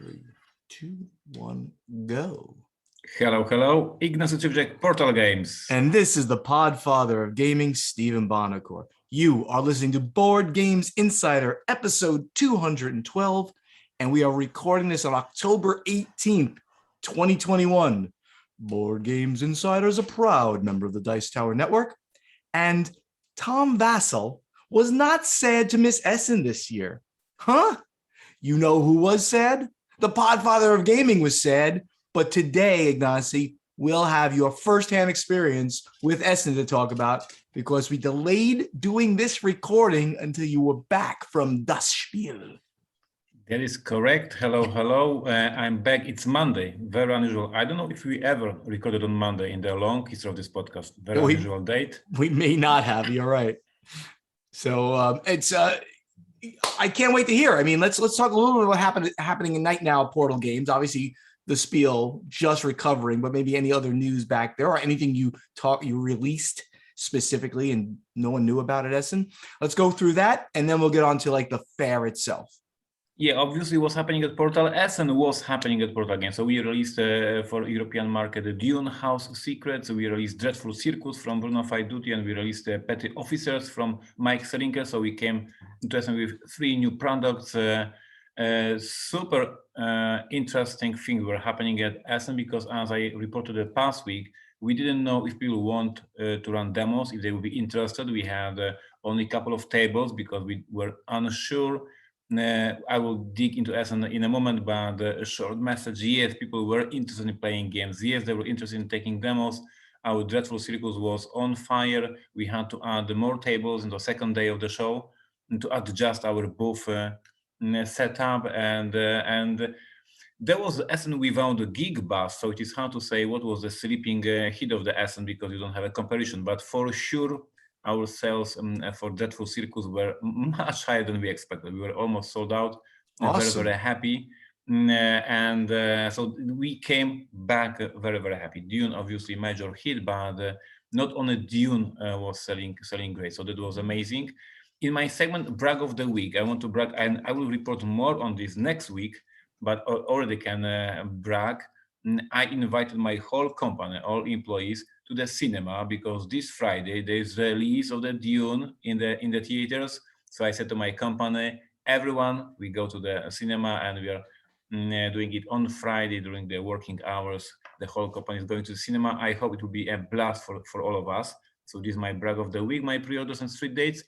3, 2, 1, go. Hello, Ignacy Portal Games. And this is the Podfather of Gaming, Stephen Bonacore. You are listening to Board Games Insider, episode 212, and we are recording this on October 18th, 2021. Board Games Insider is a proud member of the Dice Tower Network, and Tom Vassell was not sad to miss Essen this year. Huh? You know who was sad? The Podfather of Gaming was sad, but today, Ignacy, we'll have your firsthand experience with Essen to talk about because we delayed doing this recording until you were back from Das Spiel. That is correct. Hello. I'm back. It's Monday. Very unusual. I don't know if we ever recorded on Monday in the long history of this podcast. Very unusual date. We may not have. You're right. So it's. I can't wait to hear. I mean, let's talk a little bit about what's happening in Night Now Portal Games. Obviously, the Spiel just recovering, but maybe any other news back there or anything you released specifically and no one knew about at Essen. Let's go through that, and then we'll get on to like the fair itself. Yeah, obviously what's happening at Portal Essen was happening at Portal Games. So we released for European market the Dune House Secrets. We released Dreadful Circus from Bruno Faiduti, and we released Petty Officers from Mike Selinker. So we came to Essen with 3 new products. Super interesting things were happening at Essen because, as I reported the past week, we didn't know if people want to run demos, if they would be interested. We had only a couple of tables because we were unsure. I will dig into Essen in a moment, but a short message: yes, people were interested in playing games. Yes, they were interested in taking demos. Our Dreadful Circus was on fire. We had to add more tables in the second day of the show and to adjust our booth setup. And there was Essen without a gig bus, so it is hard to say what was the sleeping hit of the Essen because you don't have a comparison. But for sure, our sales for Dreadful Circus were much higher than we expected. We were almost sold out. Awesome. Very happy. So we came back very happy. Dune, obviously, major hit, but not only Dune was selling great. So that was amazing. In my segment, Brag of the Week, I want to brag, and I will report more on this next week, but already can brag. I invited my whole company, all employees, to the cinema because this Friday there's the release of the Dune in the theaters. So I said to my company, everyone, we go to the cinema and we are doing it on Friday during the working hours. The whole company is going to the cinema. I hope it will be a blast for all of us. So this is my brag of the week, my pre-orders and street dates.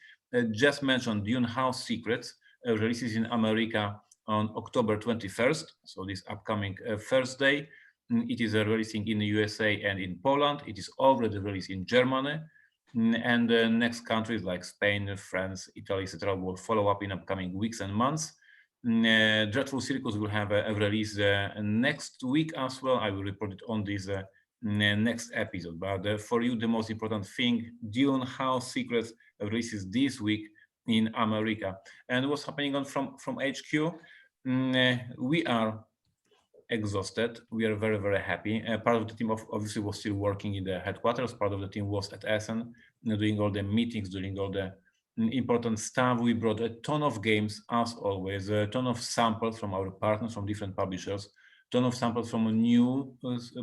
Just mentioned Dune House Secrets releases in America on October 21st. So this upcoming Thursday. It is releasing in the USA and in Poland. It is already released in Germany. And the next countries like Spain, France, Italy, etc. will follow up in upcoming weeks and months. Dreadful Circus will have a release next week as well. I will report it on this next episode. But for you, the most important thing, Dune House Secrets releases this week in America. And what's happening on from HQ? We are exhausted. We are very happy. Part of the team obviously was still working in the headquarters. Part of the team was at Essen, doing all the meetings, doing all the important stuff. We brought a ton of games, as always, a ton of samples from our partners, from different publishers, ton of samples from new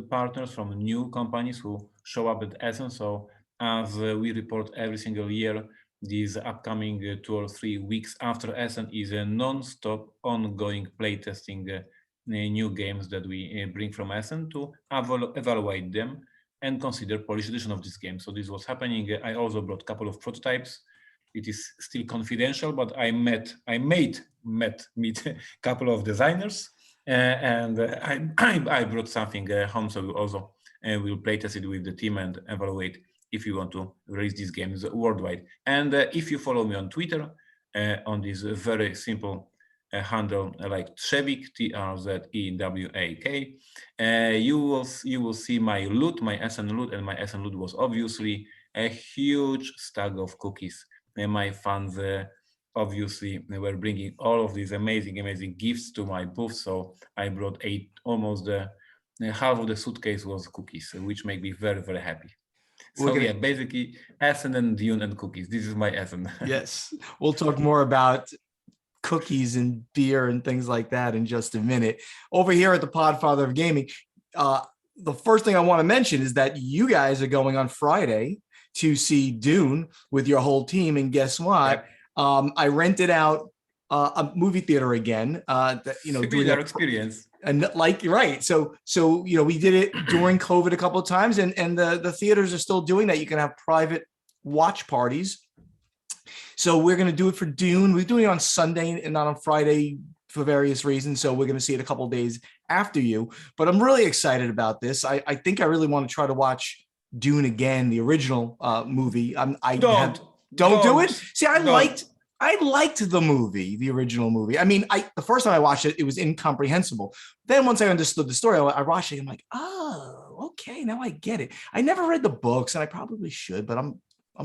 partners, from new companies who show up at Essen. So as we report every single year, these upcoming 2 or 3 weeks after Essen is a non-stop ongoing playtesting new games that we bring from Essen to evaluate them and consider Polish edition of this game. So this was happening. I also brought a couple of prototypes. It is still confidential, but I meet a couple of designers and I brought something home. So we also will playtest it with the team and evaluate if you want to release these games worldwide. And if you follow me on Twitter on this very simple handle like Trzewik, TRZEWAK. You will see my loot, my Essen loot, and my Essen loot was obviously a huge stack of cookies. And my fans obviously were bringing all of these amazing gifts to my booth. So I brought almost half of the suitcase was cookies, which made me very happy. So yeah, basically Essen and Dune and cookies. This is my Essen. Yes, we'll talk more about cookies and beer and things like that in just a minute. Over here at the Podfather of Gaming, the first thing I want to mention is that you guys are going on Friday to see Dune with your whole team. And guess what? Yep. I rented out a movie theater again. Doing our experience. And like, right. So, we did it during COVID a couple of times, and the theaters are still doing that. You can have private watch parties. So we're going to do it for Dune. We're doing it on Sunday and not on Friday for various reasons. So we're going to see it a couple of days after you. But I'm really excited about this. I think I really want to try to watch Dune again, the original movie. Don't do it. See, I liked the movie, the original movie. I mean, the first time I watched it, it was incomprehensible. Then once I understood the story, I watched it. I'm like, oh, okay, now I get it. I never read the books, and I probably should, but I'm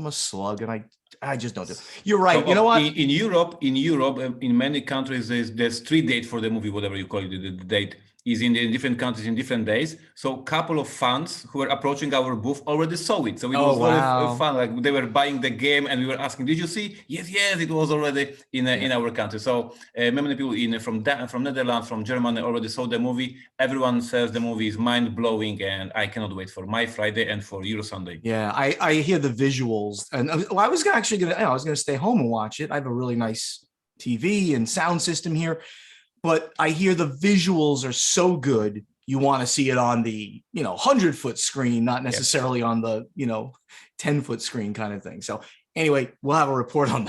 a slug, and I just don't do it. You're right. So, you know what? In Europe, in many countries, there's 3 dates for the movie, whatever you call it. The date is in different countries in different days. So a couple of fans who were approaching our booth already saw it. So it was very fun. Like they were buying the game, and we were asking, "Did you see?" Yes, it was already in our country. So many people from Netherlands, from Germany already saw the movie. Everyone says the movie is mind blowing, and I cannot wait for my Friday and for your Sunday. Yeah, I hear the visuals, and I was going to stay home and watch it. I have a really nice TV and sound system here. But I hear the visuals are so good. You want to see it on the 100-foot screen, not necessarily on the 10-foot screen kind of thing. So anyway, we'll have a report on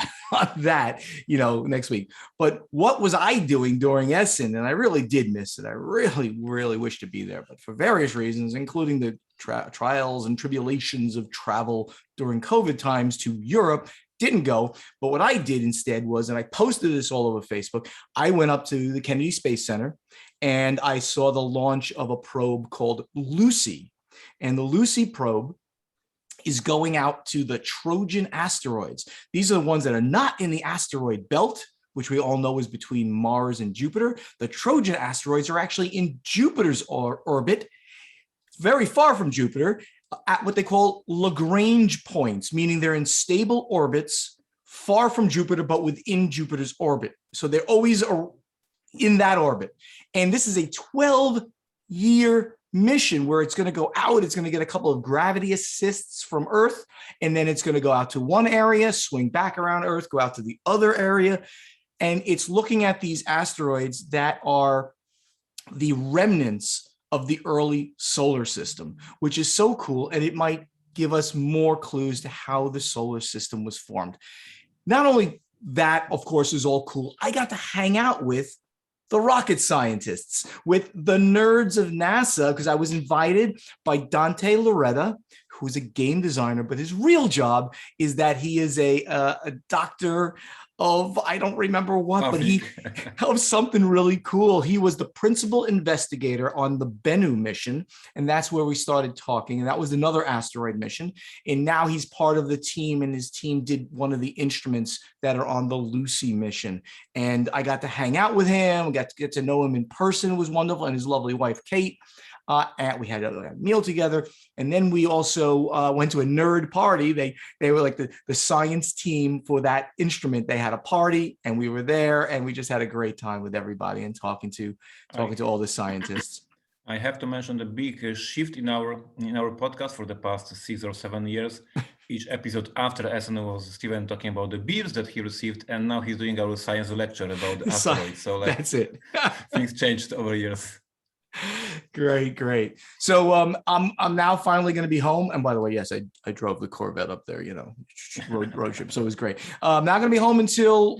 that next week. But what was I doing during Essen? And I really did miss it. I really, really wish to be there, but for various reasons, including the trials and tribulations of travel during COVID times to Europe, didn't go. But what I did instead was, and I posted this all over Facebook, I went up to the Kennedy Space Center and I saw the launch of a probe called Lucy. And the Lucy probe is going out to the Trojan asteroids. These are the ones that are not in the asteroid belt, which we all know is between Mars and Jupiter. The Trojan asteroids are actually in Jupiter's orbit, very far from Jupiter, at what they call Lagrange points, meaning they're in stable orbits far from Jupiter, but within Jupiter's orbit. So they're always in that orbit. And this is a 12-year mission where it's going to go out. It's going to get a couple of gravity assists from Earth, and then it's going to go out to one area, swing back around Earth, go out to the other area. And it's looking at these asteroids that are the remnants of the early solar system, which is so cool. And it might give us more clues to how the solar system was formed. Not only that, of course, is all cool. I got to hang out with the rocket scientists, with the nerds of NASA, because I was invited by Dante Loretta, who's a game designer, but his real job is that he is a doctor of, I don't remember what, but he of something really cool. He was the principal investigator on the Bennu mission, and that's where we started talking. And that was another asteroid mission. And now he's part of the team, and his team did one of the instruments that are on the Lucy mission. And I got to hang out with him, got to get to know him in person. It was wonderful, and his lovely wife, Kate. And we had a meal together. And then we also went to a nerd party. They were like the science team for that instrument. They had a party, and we were there, and we just had a great time with everybody and talking to all the scientists. I have to mention the big shift in our podcast for the past 6 or 7 years. Each episode after Essen was Steven talking about the beers that he received, and now he's doing our science lecture about the asteroids. So that's it. Things changed over years. Great. So I'm now finally going to be home. And by the way, yes, I drove the Corvette up there, road trip. So it was great. I'm not going to be home until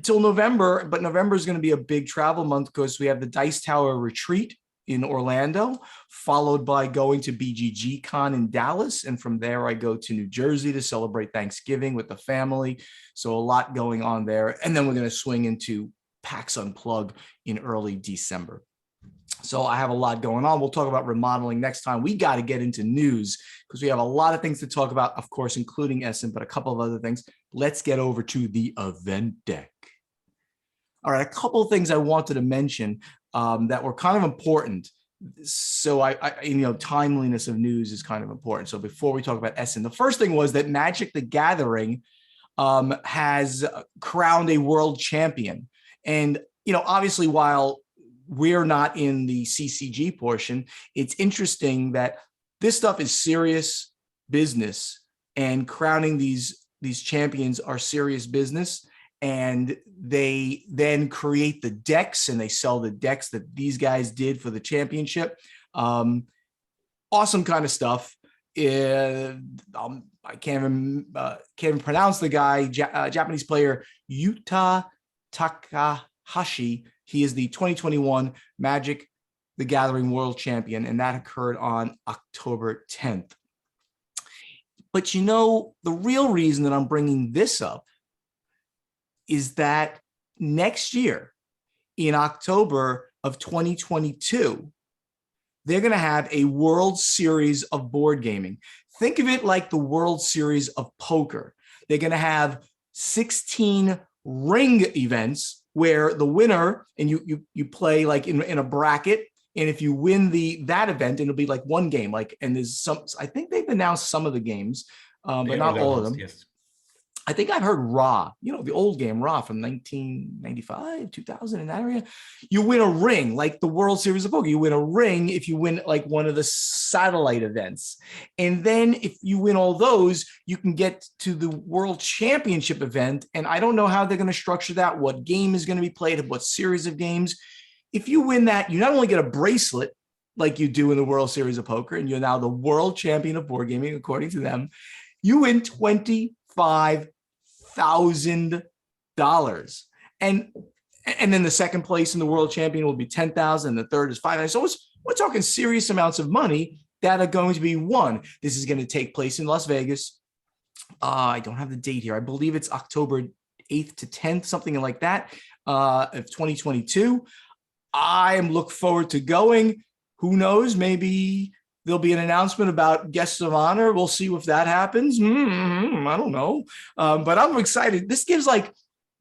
November, but November is going to be a big travel month because we have the Dice Tower retreat in Orlando, followed by going to BGG Con in Dallas. And from there, I go to New Jersey to celebrate Thanksgiving with the family. So a lot going on there. And then we're going to swing into PAX Unplug in early December. So I have a lot going on. We'll talk about remodeling next time. We got to get into news because we have a lot of things to talk about, of course, including Essen, but a couple of other things. Let's get over to the event deck. All right, a couple of things I wanted to mention that were kind of important. So timeliness of news is kind of important. So before we talk about Essen, the first thing was that Magic the Gathering has crowned a world champion. And, obviously, while we're not in the CCG portion, it's interesting that this stuff is serious business, and crowning these champions are serious business. And they then create the decks, and they sell the decks that these guys did for the championship. Awesome kind of stuff. I can't even pronounce the guy, Japanese player Yuta Takahashi. He is the 2021 Magic the Gathering World Champion, and that occurred on October 10th. But the real reason that I'm bringing this up is that next year, in October of 2022, they're going to have a World Series of board gaming. Think of it like the World Series of poker. They're going to have 16 ring events where the winner, and you play like in a bracket, and if you win that event, it'll be like one game. And there's I think they've announced some of the games, but not all of them. Yes. I think I've heard Ra, the old game Ra from 1995, 2000, in that area. You win a ring, like the World Series of Poker. You win a ring if you win like one of the satellite events. And then if you win all those, you can get to the World Championship event. And I don't know how they're going to structure that, what game is going to be played, what series of games. If you win that, you not only get a bracelet like you do in the World Series of Poker, and you're now the world champion of board gaming, according to them, you win $25,000. And then the second place in the world champion will be $10,000. The third is $5,000. So we're talking serious amounts of money that are going to be won. This is going to take place in Las Vegas. I don't have the date here. I believe it's October 8th to 10th, something like that, of 2022. I am looking forward to going. Who knows? Maybe there'll be an announcement about guests of honor. We'll see if that happens. I don't know. But I'm excited. This gives like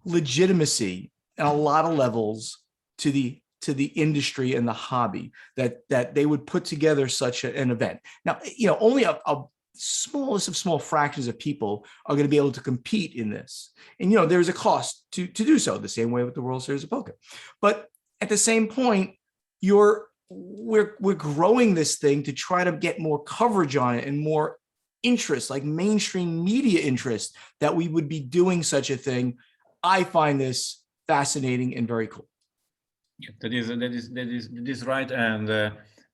legitimacy on a lot of levels to the industry and the hobby that they would put together such an event. Now, only a smallest of small fractions of people are going to be able to compete in this. And, there's a cost to do so, the same way with the World Series of Poker. But at the same point, we're growing this thing to try to get more coverage on it and more interest, like mainstream media interest, that we would be doing such a thing. I find this fascinating and very cool. Yeah, that is right, and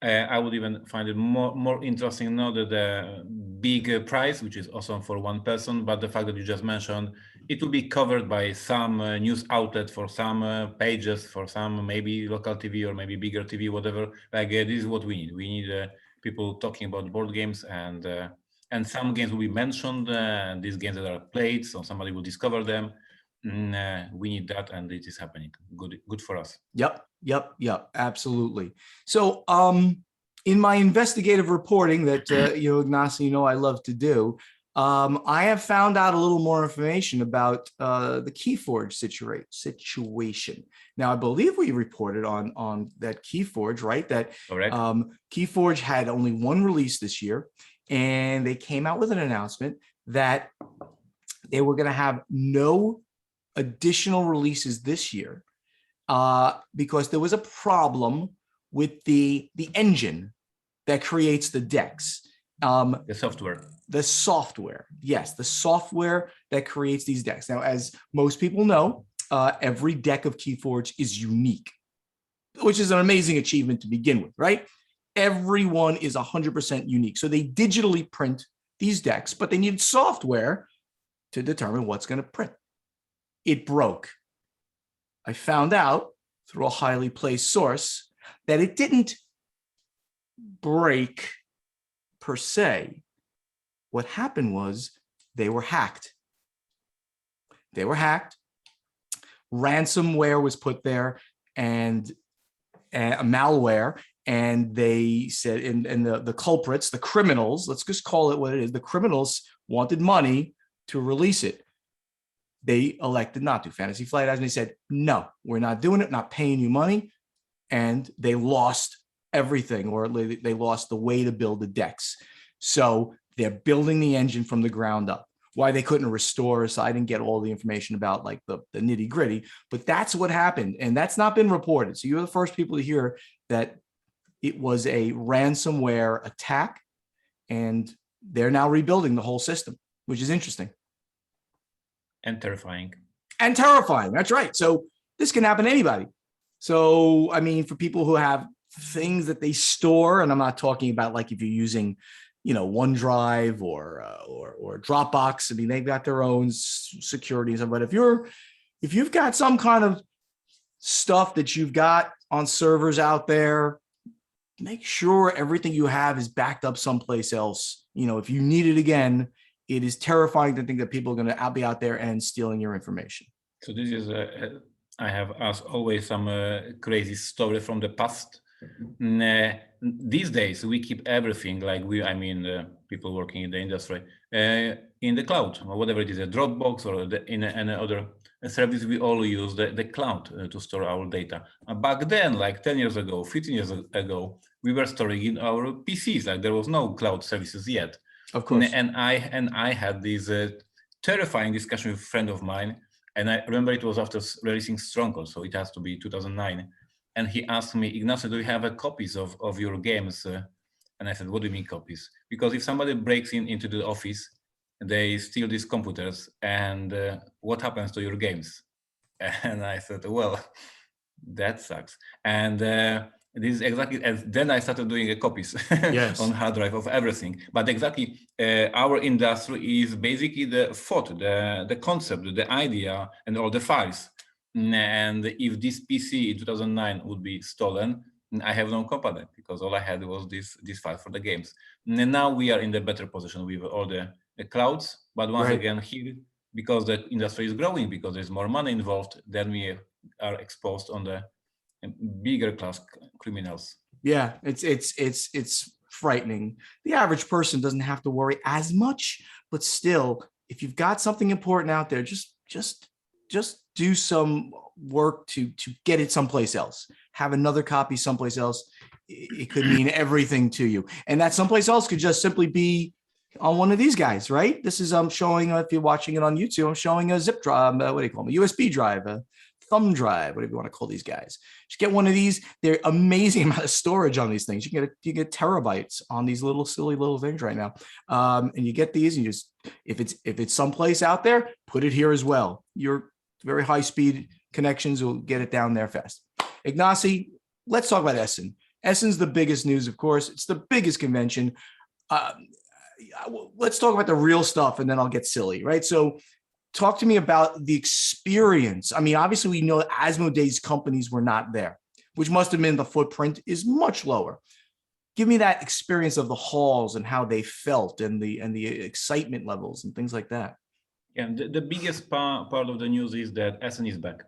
I would even find it more interesting not the big prize, which is awesome for one person, but the fact that you just mentioned it will be covered by some news outlet, for some pages, for some maybe local TV or maybe bigger TV, whatever. Like this is what we need. We need people talking about board games, and some games will be mentioned. These games that are played, so somebody will discover them. We need that, and it is happening. Good for us. Yep, absolutely. So in my investigative reporting that Ignacy, I love to do, I have found out a little more information about the Keyforge situation. Now, I believe we reported on that Keyforge, right? That Keyforge had only one release this year, and they came out with an announcement that they were going to have no additional releases this year because there was a problem with the engine that creates the decks. The software. Yes, the software that creates these decks. Now, as most people know, every deck of Keyforge is unique, which is an amazing achievement to begin with, right? Everyone is 100% unique. So they digitally print these decks, but they needed software to determine what's going to print. It broke. I found out through a highly placed source that it didn't break per se. What happened was they were hacked. Ransomware was put there, and a malware, and they said, and the culprits, the criminals, let's just call it what it is, the criminals wanted money to release it. They elected not to. Fantasy Flight House, and they said, no, we're not doing it, not paying you money. And they lost everything, or they lost the way to build the decks. So they're building the engine from the ground up. why they couldn't restore. So I didn't get all the information about like the nitty gritty, but that's what happened. And that's not been reported. So you're the first people to hear that it was a ransomware attack, and they're now rebuilding the whole system, which is interesting. And terrifying. And terrifying. That's right. So this can happen to anybody. So, I mean, for people who have things that they store, and I'm not talking about like if you're using, OneDrive or Dropbox. I mean, they've got their own security and stuff. But if you've got some kind of stuff that you've got on servers out there, make sure everything you have is backed up someplace else. If you need it again, it is terrifying to think that people are going to be out there and stealing your information. So this is, I have as always some crazy story from the past. These days we keep everything like people working in the industry in the cloud, or whatever it is, a Dropbox or in any other service. We all use the cloud to store our data. Back then, like 10 years ago, 15 years ago, we were storing in our PCs. Like there was no cloud services yet. Of course. And I had this terrifying discussion with a friend of mine, and I remember it was after releasing Stronghold, so it has to be 2009. And he asked me, Ignacy, do you have copies of your games? And I said, what do you mean copies? Because if somebody breaks into the office, they steal these computers, and what happens to your games? And I said, well, that sucks. And this is exactly, and then I started doing copies yes. on hard drive of everything. But exactly, our industry is basically the thought, the concept, the idea, and all the files. And if this PC in 2009 would be stolen, I have no company, because all I had was this file for the games. And now we are in the better position with all the clouds. But once again, here, because the industry is growing, because there's more money involved, then we are exposed on the bigger class criminals. Yeah, it's frightening. The average person doesn't have to worry as much, but still, if you've got something important out there, just do some work to get it someplace else. Have another copy someplace else. It could mean everything to you, and that someplace else could just simply be on one of these guys, right? This is showing, if you're watching it on YouTube, I'm showing a zip drive, what do you call them? A USB drive, a thumb drive, whatever you want to call these guys. Just get one of these. They're amazing amount of storage on these things. You get terabytes on these little silly little things right now. And you get these, and you just, if it's someplace out there, put it here as well. Your very high speed connections will get it down there fast. Ignacy, let's talk about Essen. Essen's the biggest news, of course. It's the biggest convention. Let's talk about the real stuff, and then I'll get silly, right? So talk to me about the experience. I mean, obviously we know Asmodee's companies were not there, which must have meant the footprint is much lower. Give me that experience of the halls and how they felt, and the excitement levels and things like that. Yeah, the biggest part of the news is that Essen is back.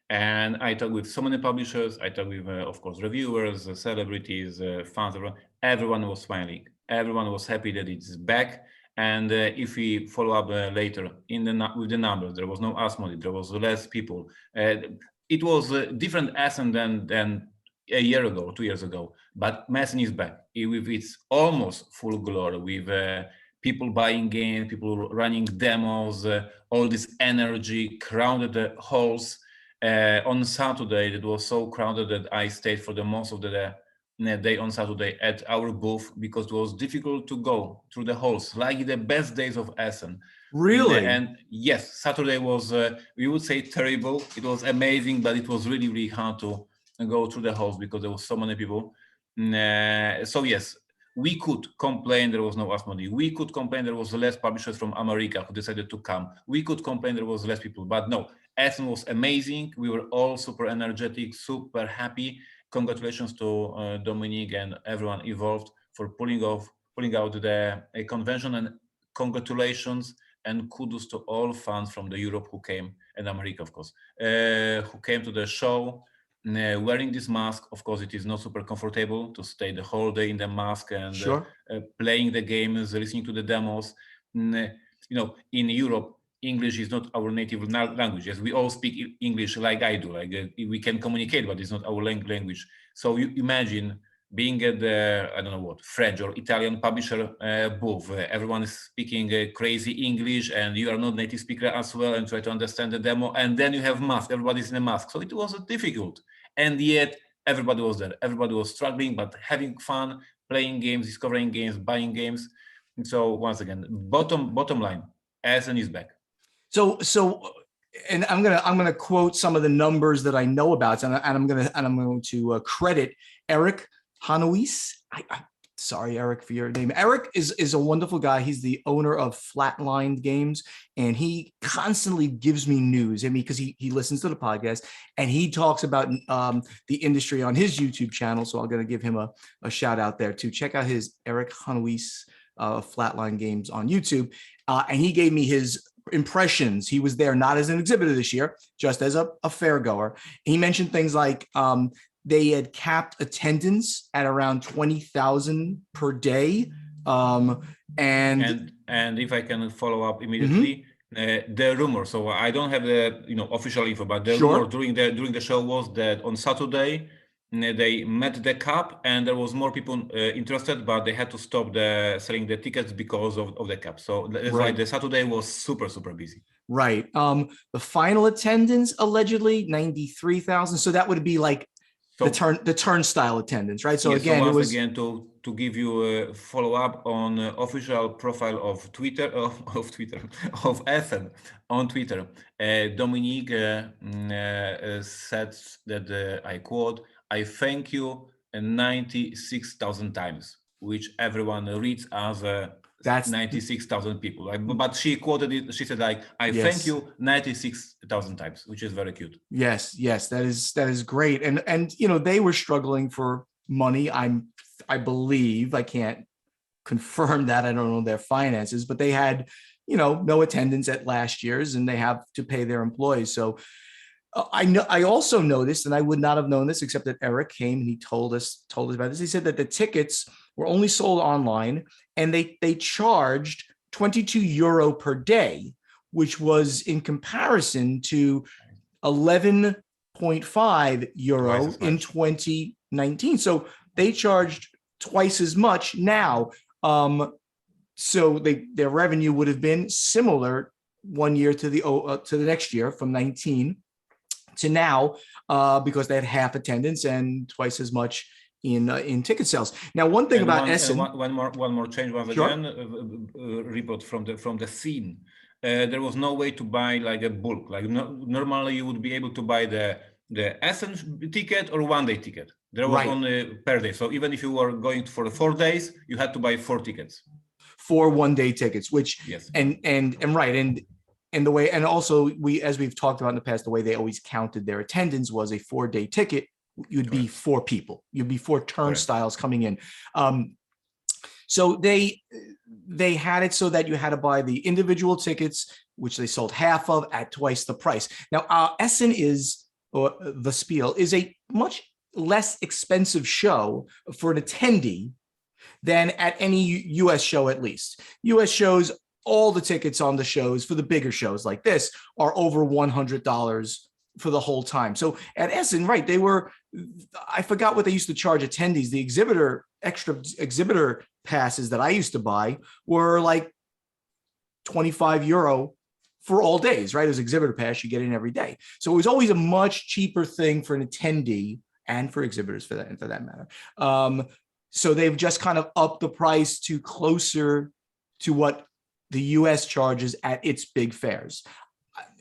And I talked with so many publishers. I talked with, of course, reviewers, celebrities, fans. Everyone was smiling. Everyone was happy that it's back. And if we follow up later with the numbers, there was no Asmodee, there was less people. It was a different Essen than a year ago, 2 years ago. But Essen is back with its almost full glory, with people buying games, people running demos, all this energy, crowded the halls. On Saturday, it was so crowded that I stayed for the most of the day on Saturday at our booth, because it was difficult to go through the halls, like the best days of Essen. Really? And yes, Saturday was, we would say, terrible. It was amazing, but it was really, really hard to go through the halls because there was so many people. So yes, we could complain there was no Asmodee. We could complain there was less publishers from America who decided to come. We could complain there was less people, but no, Essen was amazing. We were all super energetic, super happy. Congratulations to Dominique and everyone involved for pulling out the convention, and congratulations and kudos to all fans from the Europe who came, and America, of course, who came to the show. Wearing this mask, of course, it is not super comfortable to stay the whole day in the mask and playing the games, listening to the demos. You know, in Europe, English is not our native language. Yes, we all speak English like I do. Like we can communicate, but it's not our language. So you imagine being at the, I don't know what, French or Italian publisher booth. Everyone is speaking crazy English and you are not native speaker as well and try to understand the demo. And then you have mask, everybody's in a mask. So it was difficult. And yet everybody was there. Everybody was struggling, but having fun, playing games, discovering games, buying games. And so once again, bottom line, Essen is back. So and I'm gonna quote some of the numbers that I know about, and I'm going to credit Eric Hanuis. Sorry, Eric, for your name. Eric is a wonderful guy. He's the owner of Flatlined Games, and he constantly gives me news. I mean, because he listens to the podcast and he talks about the industry on his YouTube channel. So I'm going to give him a shout out there too. Check out his Eric Hanuis Flatline Games on YouTube, and he gave me his impressions. He was there not as an exhibitor this year, just as a fair goer. He mentioned things like they had capped attendance at around 20,000 per day. And if I can follow up immediately, the rumor. So I don't have the official info, but the rumor during the show was that on Saturday they met the cap and there was more people interested, but they had to stop selling the tickets because of the cap. So that's why the Saturday was super busy. Right. The final attendance allegedly 93,000. So that would be like the turnstile attendance, right? So again, it was again to give you a follow up on official profile of Twitter of Essen on Twitter. Dominique said that I quote, "I thank you 96,000 times," which everyone reads as that's 96,000 people. But she quoted it. She said, "I thank you 96,000 times," which is very cute. Yes, that is great. And they were struggling for money. I believe, I can't confirm that. I don't know their finances, but they had no attendance at last year's, and they have to pay their employees. So I also noticed, and I would not have known this except that Eric came and he told us about this. He said that the tickets were only sold online, and they charged 22 euro per day, which was in comparison to 11.5 euro in 2019. So they charged twice as much now. So their revenue would have been similar 1 year to the next year, from 19 to now, because they had half attendance and twice as much in ticket sales. Now, one thing about Essen, one more change once again. Report from the scene. There was no way to buy like a bulk. Like normally, you would be able to buy the Essen ticket or 1 day ticket. There was only per day. So even if you were going for 4 days, you had to buy 4 tickets. 4 1-day tickets, which yes, and the way, and also as we've talked about in the past, the way they always counted their attendance was a 4-day ticket. You'd be 4 people. You'd be 4 turnstiles coming in. So they had it so that you had to buy the individual tickets, which they sold half of at twice the price. Now, Essen or the Spiel is a much less expensive show for an attendee than at any U.S. show, at least. U.S. shows, all the tickets on the shows for the bigger shows like this are over $100 for the whole time. So at Essen, they were, I forgot what they used to charge attendees. The extra exhibitor passes that I used to buy were like 25 euro for all days, right? As exhibitor pass, you get in every day. So it was always a much cheaper thing for an attendee and for exhibitors for that matter. So they've just kind of upped the price to closer to what the US charges at its big fairs.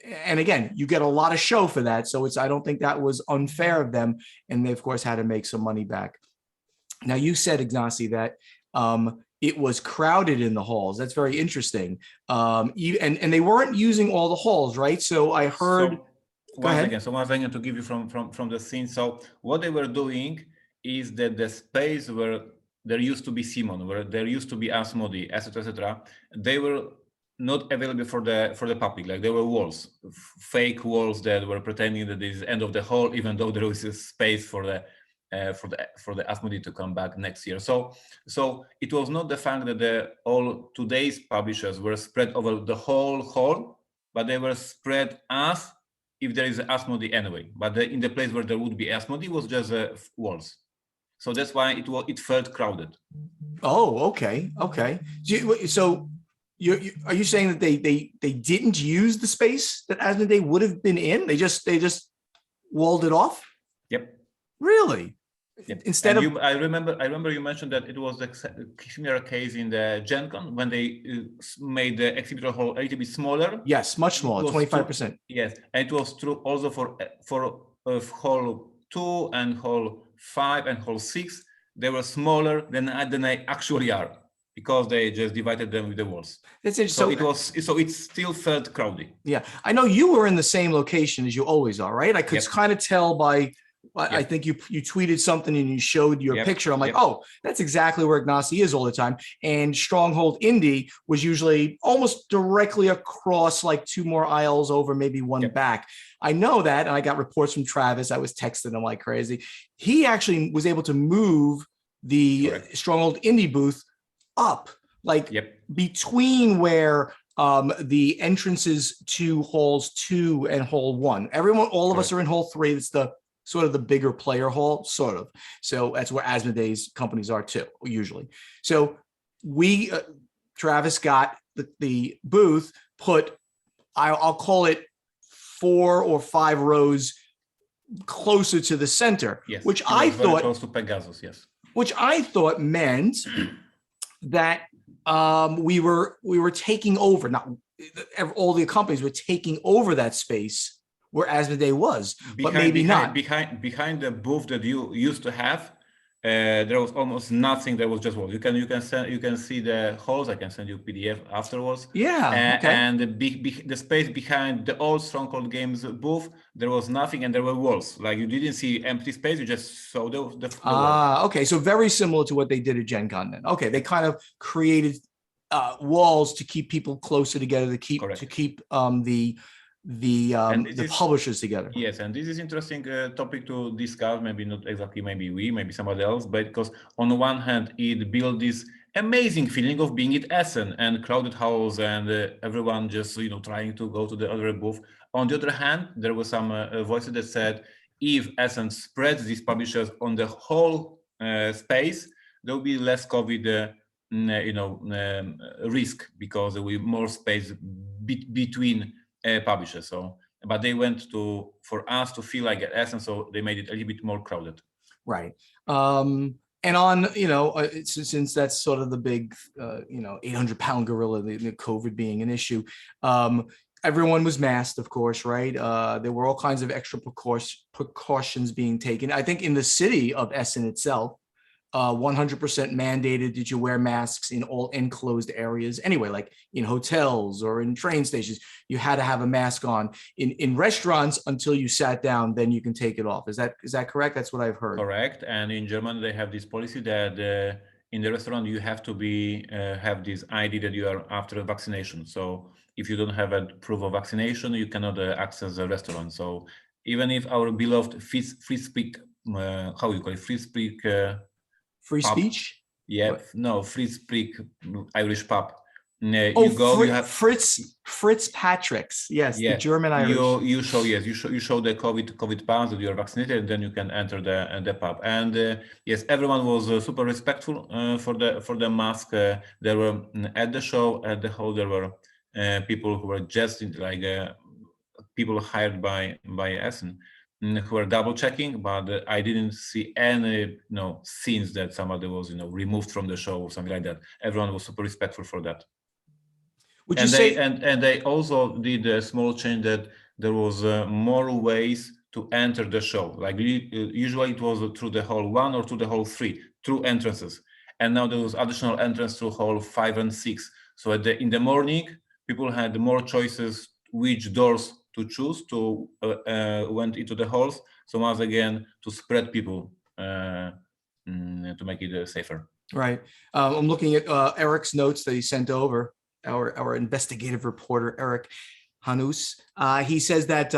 And again, you get a lot of show for that. So I don't think that was unfair of them. And they, of course, had to make some money back. Now, you said, Ignacy, that it was crowded in the halls. That's very interesting. And they weren't using all the halls, right? So I heard. Once again, to give you from the scene. So what they were doing is that the space where there used to be Simon, where there used to be Asmodee, etc., they were not available for the public. Like there were walls, fake walls that were pretending that this is end of the hall, even though there was a space for the Asmodee to come back next year. So it was not the fact that all today's publishers were spread over the whole hall, but they were spread as if there is Asmodee anyway. But in the place where there would be Asmodee was just walls. So that's why it felt crowded. Oh, okay. So are you saying that they didn't use the space that Asmodee would have been in? They just walled it off? Yep. Really? Yep. Instead and of I remember you mentioned that it was a similar case in the Gen Con when they made the exhibitor hall a little bit smaller. yes, much smaller, 25%. Yes, and it was true also for hall 2 and hall 5 and hall 6. They were smaller than they actually are because they just divided them with the walls. That's interesting. So it still felt crowded. Yeah, I know you were in the same location as you always are, right? I could Yep. kind of tell by. Yep. I think you tweeted something and you showed your Yep. picture. I'm like, Yep. oh, that's exactly where Ignacy is all the time. And Stronghold Indie was usually almost directly across, like 2 more aisles over, maybe 1 Yep. back. I know that, and I got reports from Travis. I was texting him like crazy. He actually was able to move the Correct. Stronghold Indie booth up, like Yep. between where the entrances to halls 2 and hall 1. All of us are in hall 3. It's the sort of the bigger player hall, sort of. So that's where Asmodee's companies are too, usually. So we, Travis got the booth put, I'll call it 4 or 5 rows closer to the center, yes. which I thought close to Pegasus, yes. Which I thought meant that we were taking over, not all the companies were taking over that space where Asmodee was, but maybe not. Behind the booth that you used to have, there was almost nothing. There was just wall. You can see the halls. I can send you PDF afterwards. Yeah. Okay. And the space behind the old Stronghold Games booth, there was nothing, and there were walls. Like you didn't see empty space. You just saw the wall. Okay. So very similar to what they did at Gen Con then. Okay. They kind of created walls to keep people closer together, to keep the publishers together. Yes, and this is interesting topic to discuss. Maybe not exactly, maybe somebody else, but because on the one hand, it built this amazing feeling of being at Essen and crowded house and everyone just trying to go to the other booth. On the other hand, there were some voices that said if Essen spreads these publishers on the whole space, there will be less COVID risk because there will be more space between publishers. So, but they went for us to feel like at Essen, so they made it a little bit more crowded. Right. And on, since that's sort of the big, 800-pound gorilla, the COVID being an issue, everyone was masked, of course, right? There were all kinds of extra precautions being taken. I think in the city of Essen itself, 100% mandated that you wear masks in all enclosed areas. Anyway, like in hotels or in train stations, you had to have a mask on. In restaurants, until you sat down, then you can take it off. Is that correct? That's what I've heard. Correct. And in Germany, they have this policy that in the restaurant you have to have this ID that you are after a vaccination. So if you don't have a proof of vaccination, you cannot access the restaurant. So even if our beloved free speak, how you call it, free speak. Free pub. Speech? Yeah, what? No, free speak Irish pub. You have Fritz Patrick's. Yes, yeah. The German Irish. You show the COVID pass that you are vaccinated, and then you can enter the pub. And yes, everyone was super respectful for the mask. There were at the show at the hall there were people who were just people hired by Essen, who were double checking, but I didn't see any scenes that somebody was removed from the show or something like that. Everyone was super respectful for that. Would you say? And they also did a small change that there was more ways to enter the show. Like usually it was through the hall 1 or through the hall 3, through entrances, and now there was additional entrance through hall 5 and 6. So in the morning, people had more choices which doors to choose to went into the halls. So once again, to spread people to make it safer. Right. I'm looking at Eric's notes that he sent over, our investigative reporter, Eric Hanus. He says that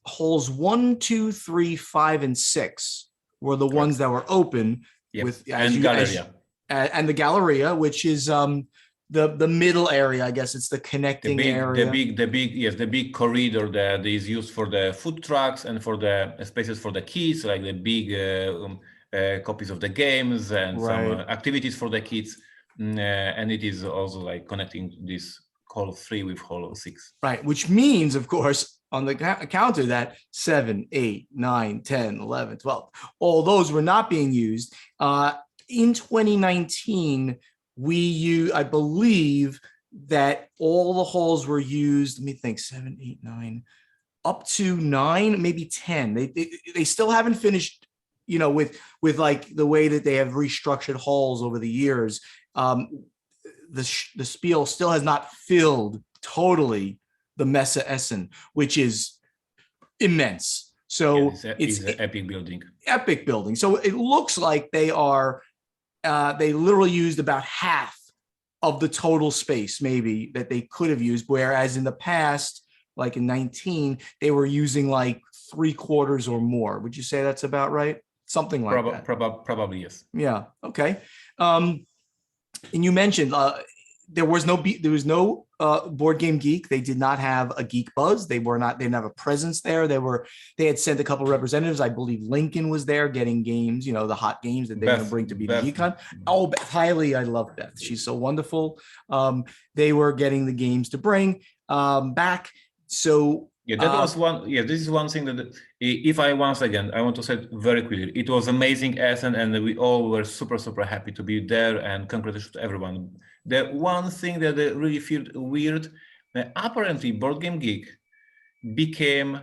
halls 1, 2, 3, 5, and 6 were the ones that were open. Yep. And the Galleria, which is the middle area. I guess it's the connecting area. The big corridor that is used for the food trucks and for the spaces for the kids, like the big copies of the games and some Right. activities for the kids. And it is also like connecting this hall 3 with hall 6. Right, which means, of course, on the counter that 7, 8, 9, 10, 11, 12, all those were not being used. In 2019, I believe that all the halls were used. Let me think, 7, 8, 9, up to 9, maybe 10. They still haven't finished, with like the way that they have restructured halls over the years. The Spiel still has not filled totally the Messe Essen, which is immense. So it's an epic building. Epic building. So it looks like they literally used about half of the total space maybe that they could have used, whereas in the past, like in 19, they were using like 3/4 or more. Would you say that's about right? Something like that. Probably yes. Yeah. Okay. And you mentioned there was no Board Game Geek. They did not have a Geek Buzz. They didn't have a presence there. They had sent a couple of representatives. I believe Lincoln was there getting games, the hot games that they're going to bring to BDGCon. Oh, Beth Hiley, I love Beth. She's so wonderful. They were getting the games to bring back. So yeah, that was one. Yeah, this is one thing that if I want to say it very quickly, it was amazing Essen, and we all were super, super happy to be there, and congratulations to everyone. The one thing that I really feel weird, apparently Board Game Geek became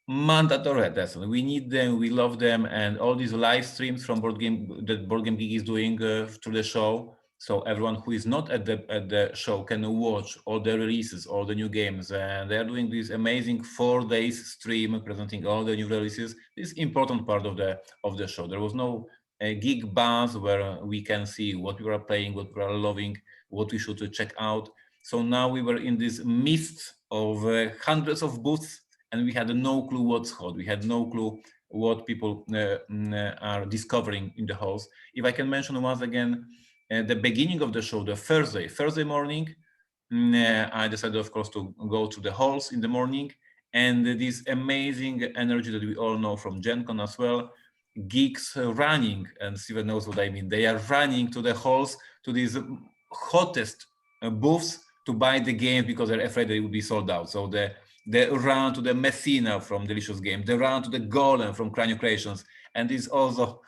mandatory at Essen. We need them, we love them, and all these live streams from Board Game Geek is doing through the show. So everyone who is not at the show can watch all the releases, all the new games, and they are doing this amazing 4 days stream presenting all the new releases. This is important part of the show. There was no geek buzz where we can see what we are playing, what we are loving, what we should check out. So now we were in this mist of hundreds of booths, and we had no clue what's hot. We had no clue what people are discovering in the halls. If I can mention once again, at the beginning of the show, the Thursday morning, I decided, of course, to go to the halls in the morning, and this amazing energy that we all know from Gen Con as well, geeks running, and Steven knows what I mean. They are running to the halls, to these hottest booths to buy the games because they're afraid they will be sold out. So the run to the Messina from Delicious Game, the run to the Golem from Cranio Creations, and it's also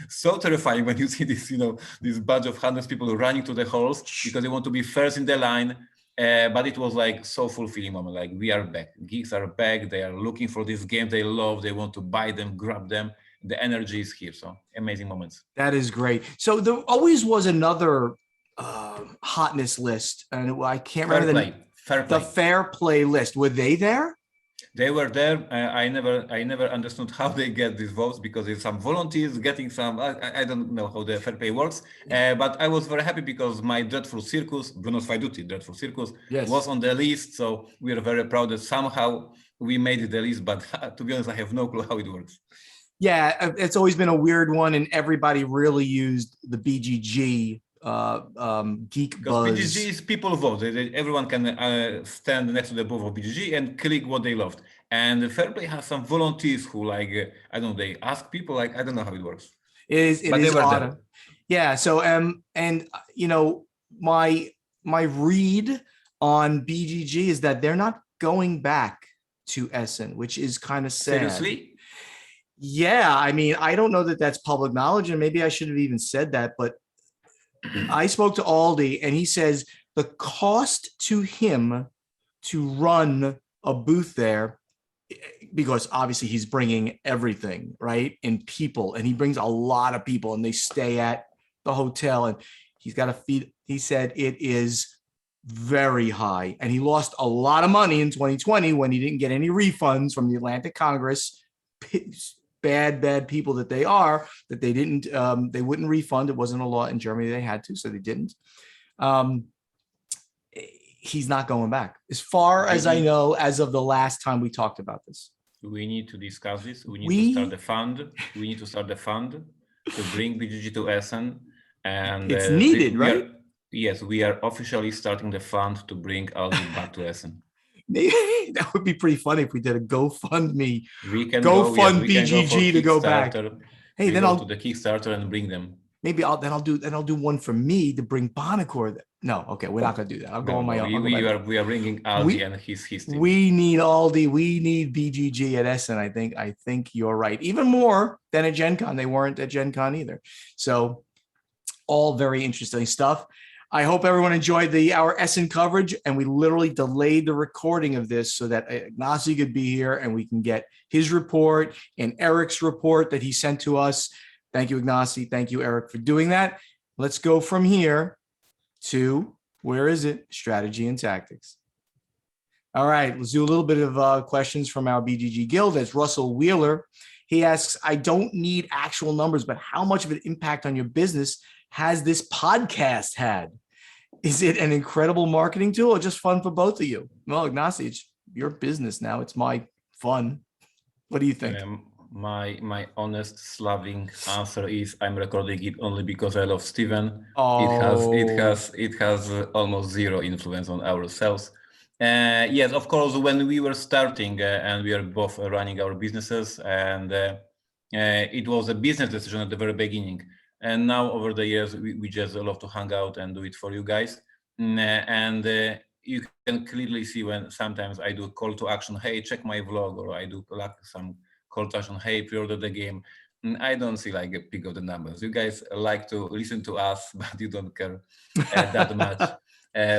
so terrifying when you see this, this bunch of hundreds of people running to the halls because they want to be first in the line. But it was like so fulfilling moment. Like, we are back. Geeks are back. They are looking for these games they love. They want to buy them, grab them. The energy is here. So amazing moments. That is great. So there always was another hotness list, and I can't remember the Fair Play list. Were they there? They were there. I never understood how they get these votes, because there's some volunteers getting some. I don't know how the Fair Play works. But I was very happy because my Dreadful Circus, Bruno's Faiduti Dreadful Circus, was on the list. So we are very proud that somehow we made the list. But to be honest, I have no clue how it works. Yeah, it's always been a weird one, and everybody really used the BGG Geek Buzz. BGG is people vote. Everyone can stand next to the booth of BGG and click what they loved. And the Fair Play has some volunteers who, like, I don't know, they ask people, like, I don't know how it works. It is odd. Yeah. So and my read on BGG is that they're not going back to Essen, which is kind of sad. Seriously? Yeah, I mean, I don't know that that's public knowledge, and maybe I should have even said that, but I spoke to Aldi, and he says the cost to him to run a booth there, because obviously he's bringing everything, right, and people, and he brings a lot of people, and they stay at the hotel, and he's got to feed. He said it is very high, and he lost a lot of money in 2020 when he didn't get any refunds from the Atlantic Congress. Bad people that they are, that they didn't, they wouldn't refund. It wasn't a law in Germany. They had to, so they didn't. He's not going back, as far as I know, as of the last time we talked about this. We need to discuss this. We need to start the fund. We need to start the fund to bring BGG to Essen. And it's needed, right? Yes, we are officially starting the fund to bring Aldi back to Essen. Maybe that would be pretty funny if we did a GoFundMe. We can GoFund BGG to go back. Hey, we then go to the Kickstarter and bring them. Maybe I'll do one for me to bring Bonacor. No, okay, we're not gonna do that. I'll go on my own. We are bringing Aldi and his team. We need Aldi. We need BGG at Essen. I think you're right. Even more than at Gen Con. They weren't at Gen Con either. So all very interesting stuff. I hope everyone enjoyed our Essen coverage, and we literally delayed the recording of this so that Ignacy could be here and we can get his report and Eric's report that he sent to us. Thank you, Ignacy. Thank you, Eric, for doing that. Let's go from here to, where is it? Strategy and tactics. All right, let's do a little bit of questions from our BGG guild. That's Russell Wheeler. He asks, I don't need actual numbers, but how much of an impact on your business has this podcast had? Is it an incredible marketing tool or just fun for both of you? Well, Ignacy, it's your business now. It's my fun. What do you think? My honest Slavic answer is I'm recording it only because I love Steven. Oh. It has almost zero influence on our sales. Yes, of course, when we were starting and we are both running our businesses, and it was a business decision at the very beginning. And now over the years, we just love to hang out and do it for you guys. And you can clearly see when sometimes I do call to action, hey, check my vlog, or I do some call to action, hey, pre-order the game. I don't see like a peak of the numbers. You guys like to listen to us, but you don't care that much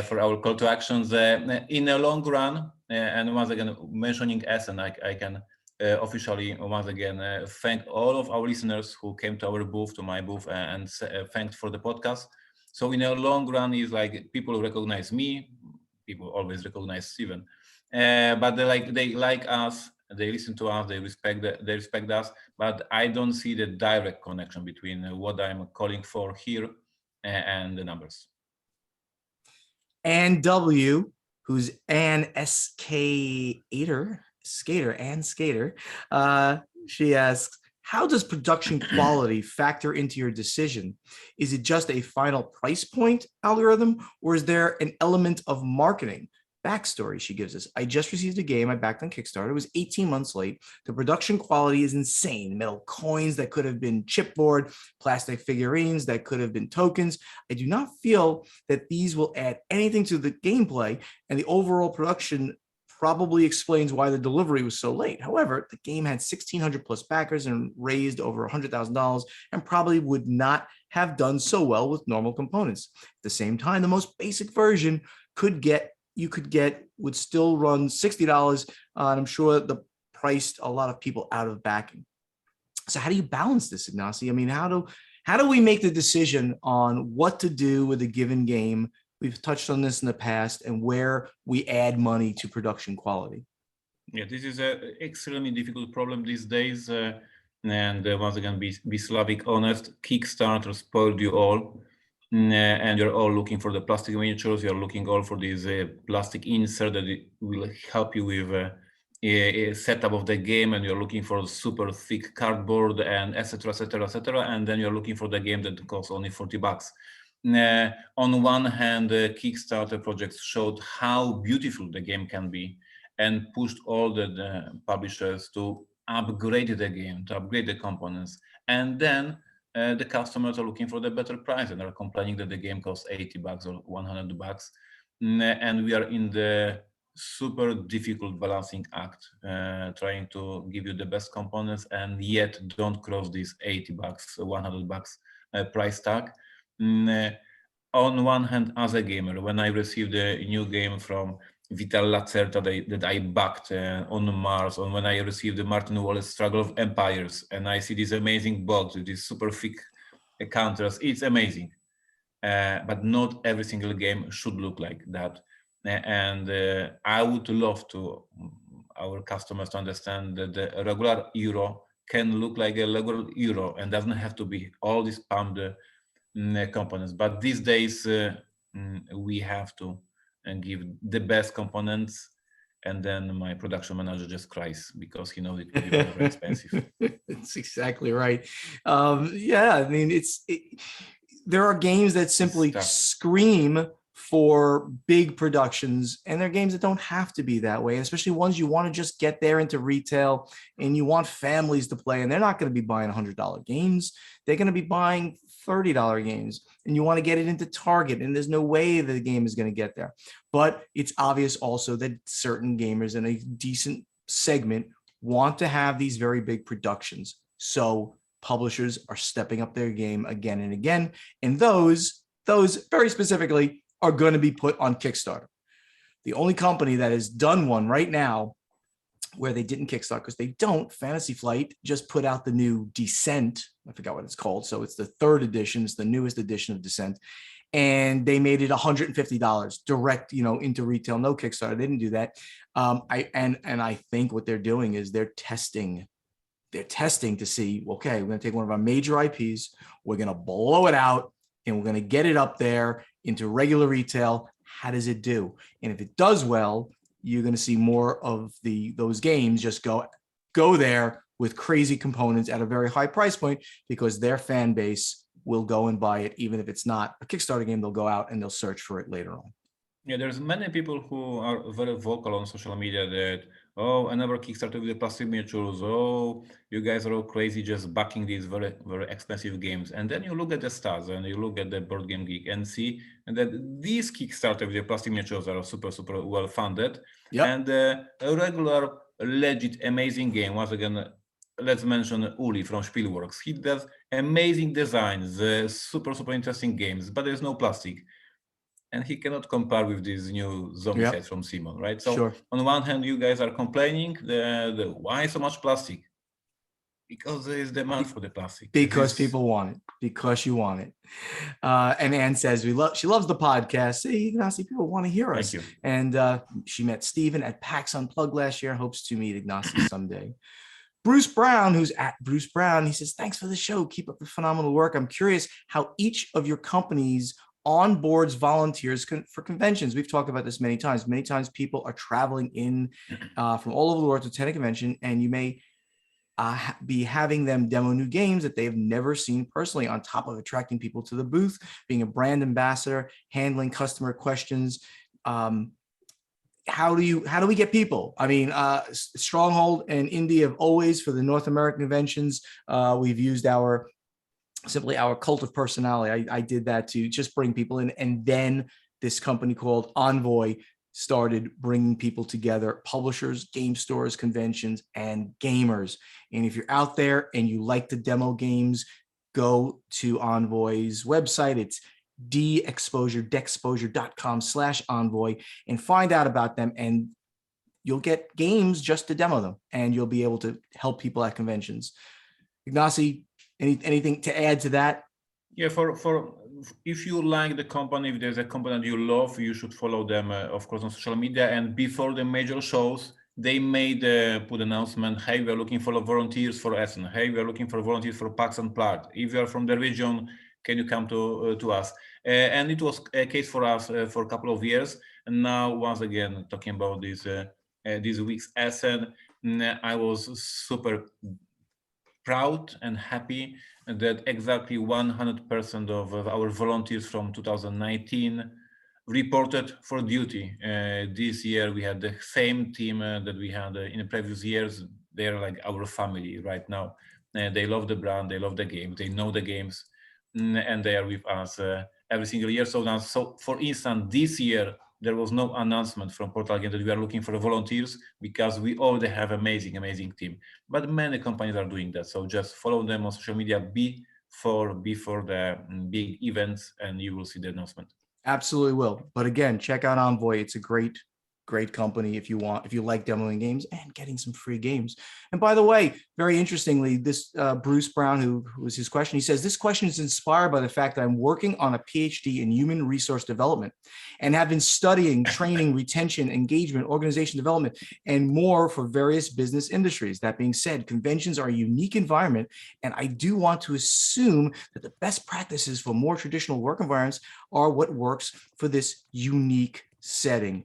for our call to actions. In the long run, and once again, mentioning Essen, I can officially once again thank all of our listeners who came to our booth, to my booth, and thanked for the podcast. So in the long run, is like people recognize me, people always recognize Steven, but they like us, they listen to us, they respect us, but I don't see the direct connection between what I'm calling for here and the numbers. Ann W, who's Ann Skater, she asks, how does production quality factor into your decision? Is it just a final price point algorithm, or is there an element of marketing? Backstory she gives us. I just received a game I backed on Kickstarter. It was 18 months late. The production quality is insane. Metal coins that could have been chipboard, plastic figurines that could have been tokens. I do not feel that these will add anything to the gameplay, and the overall production probably explains why the delivery was so late. However, the game had 1,600 plus backers and raised over $100,000 and probably would not have done so well with normal components. At the same time, the most basic version would still run $60, and I'm sure the priced a lot of people out of backing. So how do you balance this, Ignacy? I mean, how do we make the decision on what to do with a given game? We've touched on this in the past, and where we add money to production quality. Yeah, this is an extremely difficult problem these days. And once again, be Slavic honest, Kickstarter spoiled you all. And you're all looking for the plastic miniatures. You're looking all for this plastic insert that will help you with a setup of the game, and you're looking for super thick cardboard and etc. And then you're looking for the game that costs only $40. On one hand, Kickstarter projects showed how beautiful the game can be and pushed all the publishers to upgrade the game, to upgrade the components. And then the customers are looking for the better price and are complaining that the game costs $80 or $100. And we are in the super difficult balancing act, trying to give you the best components and yet don't cross this $80, $100 price tag. On one hand, as a gamer, when I received a new game from Vital Lacerta that I backed on Mars, or when I received the Martin Wallace Struggle of Empires, and I see this amazing box with these super thick counters, it's amazing. But not every single game should look like that. And I would love to our customers to understand that the regular Euro can look like a regular Euro and doesn't have to be all these pumped components. But these days, we have to give the best components, and then my production manager just cries because he knows it will be very, very expensive. That's exactly right. Yeah, I mean, there are games that simply scream for big productions, and they're games that don't have to be that way, and especially ones you want to just get there into retail and you want families to play, and they're not going to be buying $100 games. They're going to be buying $30 games, and you want to get it into Target, and there's no way the game is going to get there. But it's obvious also that certain gamers in a decent segment want to have these very big productions. So publishers are stepping up their game again and again, and those very specifically are going to be put on Kickstarter. The only company that has done one right now where they didn't Kickstart, because they don't, Fantasy Flight just put out the new Descent. I forgot what it's called. So it's the third edition. It's the newest edition of Descent. And they made it $150 direct, into retail, no Kickstarter. They didn't do that. I think what they're doing is they're testing to see, okay, we're going to take one of our major IPs, we're going to blow it out, and we're going to get it up there into regular retail. How does it do? And if it does well, you're going to see more of those games just go there with crazy components at a very high price point, because their fan base will go and buy it. Even if it's not a Kickstarter game, they'll go out and they'll search for it later on. Yeah, there's many people who are very vocal on social media that, oh, I never Kickstarted with the plastic miniatures. Oh, you guys are all crazy just backing these very, very expensive games. And then you look at the stats and you look at the Board Game Geek and see that these Kickstarter with the plastic miniatures are super, super well funded. Yep. And a regular, legit, amazing game. Once again, let's mention Uli from Spielworks. He does amazing designs, super, super interesting games, but there's no plastic. And he cannot compare with these new zombie sets from Simon, right? So on one hand, you guys are complaining, why so much plastic? Because there is demand for the plastic. Because people want it. Because you want it. And Anne says she loves the podcast. See, Ignacy, people want to hear us. Thank you. And she met Stephen at PAX Unplugged last year. Hopes to meet Ignacy someday. Bruce Brown, who's at Bruce Brown, he says, thanks for the show. Keep up the phenomenal work. I'm curious how each of your companies onboards volunteers for conventions. We've talked about this many times. Many times people are traveling in from all over the world to attend a convention, and you may be having them demo new games that they've never seen personally, on top of attracting people to the booth, being a brand ambassador, handling customer questions. How do we get people? I mean, Stronghold and Indie have always, for the North American conventions, we've used simply our cult of personality. I did that to just bring people in. And then this company called Envoy started bringing people together, publishers, game stores, conventions, and gamers. And if you're out there and you like to demo games, go to Envoy's website. It's dexposure.com/envoy, and find out about them. And you'll get games just to demo them, and you'll be able to help people at conventions. Ignacy, anything to add to that? Yeah, for if you like the company, if there's a company that you love, you should follow them, of course, on social media. And before the major shows, they made put announcement, hey, we are looking for volunteers for Essen. Hey, we are looking for volunteers for PAX Unplugged. If you are from the region, can you come to us? And it was a case for us for a couple of years. And now, once again, talking about these week's Essen, I was super proud and happy that exactly 100% of our volunteers from 2019 reported for duty. This year we had the same team that we had in the previous years. They're like our family right now. They love the brand, they love the game, they know the games, and they are with us every single year. So for instance, this year there was no announcement from Portal Game that we are looking for volunteers, because we already have amazing team. But many companies are doing that. So just follow them on social media before the big events, and you will see the announcement. Absolutely will. But again, check out Envoy. It's a great company if you like demoing games and getting some free games. And by the way, very interestingly, this Bruce Brown, who was his question, he says, this question is inspired by the fact that I'm working on a PhD in human resource development and have been studying training, retention, engagement, organization development, and more for various business industries. That being said, conventions are a unique environment, and I do want to assume that the best practices for more traditional work environments are what works for this unique setting.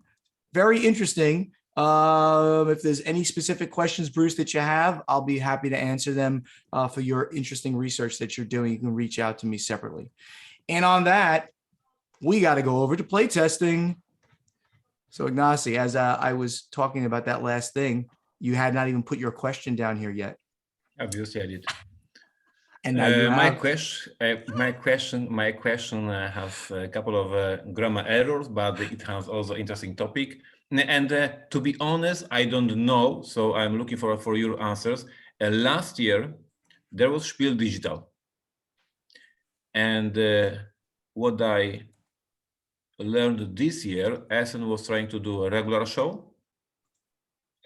Very interesting. If there's any specific questions, Bruce, that you have, I'll be happy to answer them for your interesting research that you're doing. You can reach out to me separately. And on that, we got to go over to playtesting. So Ignacy, as I was talking about that last thing, you had not even put your question down here yet. Obviously, I did. And now you my have. question has a couple of grammar errors, but it has also interesting topic. And to be honest, I don't know, so I'm looking for your answers. Last year, there was Spiel Digital. And what I learned this year, Essen was trying to do a regular show,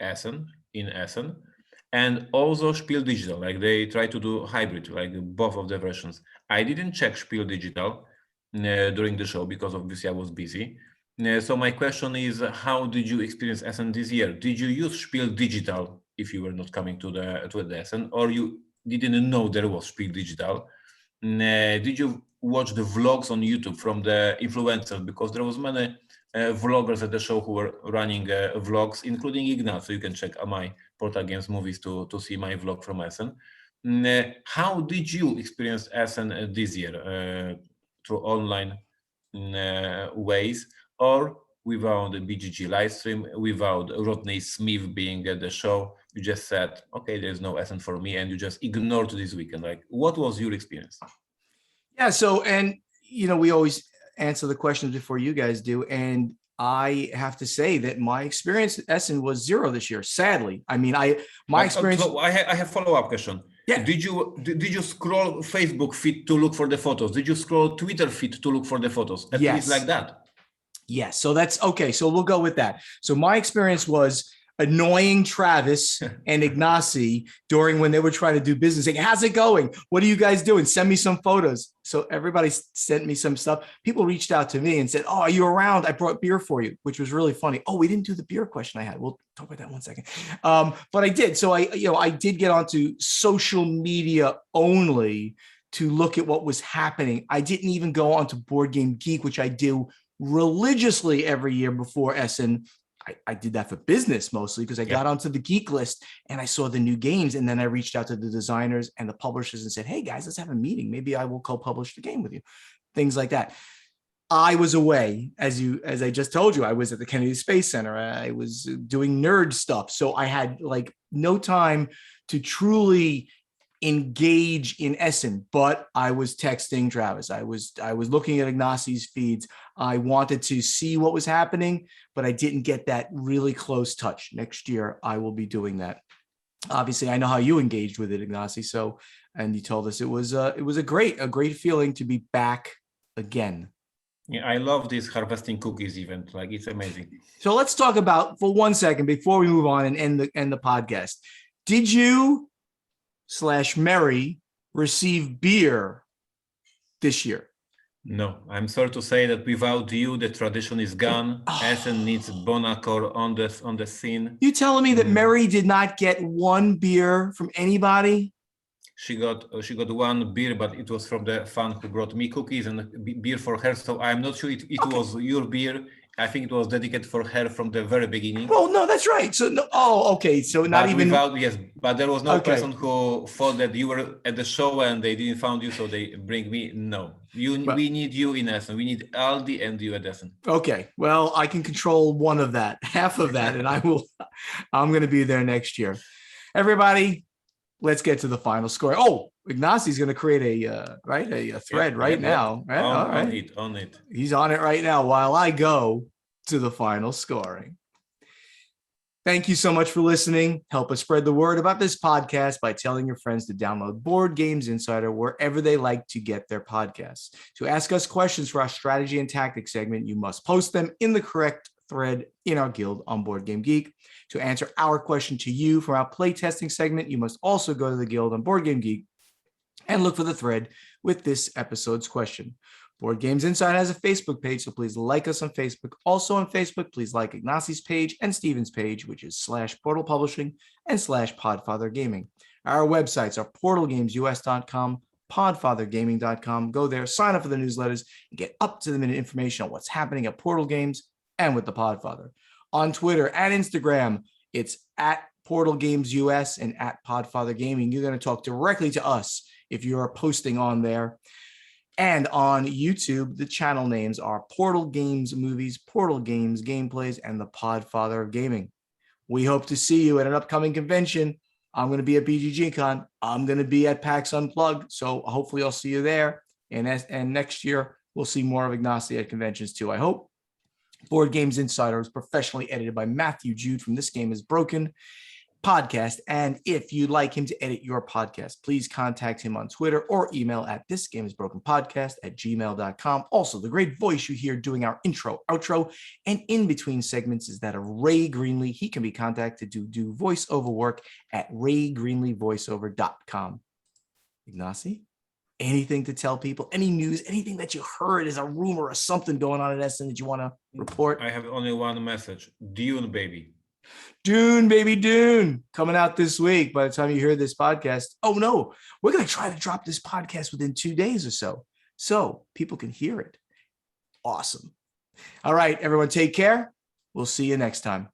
in Essen, and also Spiel Digital, like they try to do hybrid, like both of the versions. I didn't check Spiel Digital during the show because obviously I was busy. So my question is, how did you experience Essen this year? Did you use Spiel Digital if you were not coming to the Essen, or you didn't know there was Spiel Digital? Did you watch the vlogs on YouTube from the influencers? Because there was many vloggers at the show who were running vlogs, including Ignacy. So you can check my Portal Games movies to see my vlog from Essen. How did you experience Essen this year? Through online ways, or without the BGG live stream, without Rodney Smith being at the show? You just said, okay, there's no Essen for me, and you just ignored this weekend. Like, what was your experience? Yeah. So, and we always answer the questions before you guys do, and I have to say that my experience at Essen was 0 this year. Sadly, I mean, my experience. So I have follow-up question. Yeah. Did you scroll Facebook feed to look for the photos? Did you scroll Twitter feed to look for the photos? At least like that. Yes. So that's okay. So we'll go with that. So my experience was annoying Travis and Ignacy during when they were trying to do business. Like, how's it going? What are you guys doing? Send me some photos. So everybody sent me some stuff. People reached out to me and said, oh, are you around? I brought beer for you, which was really funny. Oh, we didn't do the beer question I had. We'll talk about that in 1 second. But I did. So I did get onto social media only to look at what was happening. I didn't even go onto Board Game Geek, which I do religiously every year before Essen. I did that for business mostly because I got onto the geek list and I saw the new games. And then I reached out to the designers and the publishers and said, hey guys, let's have a meeting. Maybe I will co-publish the game with you. Things like that. I was away, as I just told you, I was at the Kennedy Space Center. I was doing nerd stuff. So I had like no time to truly engage in Essen, but I was texting Travis. I was looking at Ignacy's feeds. I wanted to see what was happening, but I didn't get that really close touch. Next year, I will be doing that. Obviously, I know how you engaged with it, Ignacy. So, and you told us it was a great feeling to be back again. Yeah, I love this harvesting cookies event. Like, it's amazing. So let's talk about for 1 second before we move on and end the podcast. Did you / Mary receive beer this year? No, I'm sorry to say that without you, the tradition is gone. Essen needs Bonacor on the scene. You telling me that Mary did not get one beer from anybody? She got one beer, but it was from the fan who brought me cookies and beer for her. So I'm not sure it was your beer. I think it was dedicated for her from the very beginning. Oh no, that's right. So no, okay. So not even but there was no person who thought that you were at the show and they didn't find you, so they bring me. No, we need you in Essen. We need Aldi and you at Essen. Okay, well, I can control half of that, and I'm going to be there next year. Everybody, let's get to the final score. Oh, Ignacy's going to create a thread now. Right? All right. On it. He's on it right now while I go to the final scoring. Thank you so much for listening. Help us spread the word about this podcast by telling your friends to download Board Games Insider wherever they like to get their podcasts. To ask us questions for our strategy and tactics segment, you must post them in the correct thread in our guild on Board Game Geek. To answer our question to you for our playtesting segment, you must also go to the guild on Board Game Geek and look for the thread with this episode's question. Board Games Inside has a Facebook page, so please like us on Facebook. Also on Facebook, please like Ignacy's page and Steven's page, which is /Portal Publishing and /Podfather Gaming. Our websites are portalgamesus.com, podfathergaming.com. Go there, sign up for the newsletters, and get up-to-the-minute information on what's happening at Portal Games and with the Podfather. On Twitter and Instagram, it's at Portal Games US and at Podfather Gaming. You're going to talk directly to us if you're posting on there. And on YouTube, the channel names are Portal Games Movies, Portal Games Gameplays, and the Podfather of Gaming. We hope to see you at an upcoming convention. I'm going to be at BGGCon. I'm going to be at PAX Unplugged. So hopefully I'll see you there. And next year, we'll see more of Ignacy at conventions too, I hope. Board Games Insider is professionally edited by Matthew Jude from This Game is Broken podcast. And if you'd like him to edit your podcast, please contact him on Twitter or email at thisgameisbrokenpodcast@gmail.com. Also, the great voice you hear doing our intro, outro, and in between segments is that of Ray Greenlee. He can be contacted to do voiceover work at raygreenleevoiceover.com. Ignacy, anything to tell people? Any news? Anything that you heard as a rumor or something going on at Essen that you want to report? I have only one message. Dune, baby. Dune, baby, Dune, coming out this week. By the time you hear this podcast, oh no, we're going to try to drop this podcast within 2 days or so people can hear it. Awesome. All right, everyone, take care. We'll see you next time.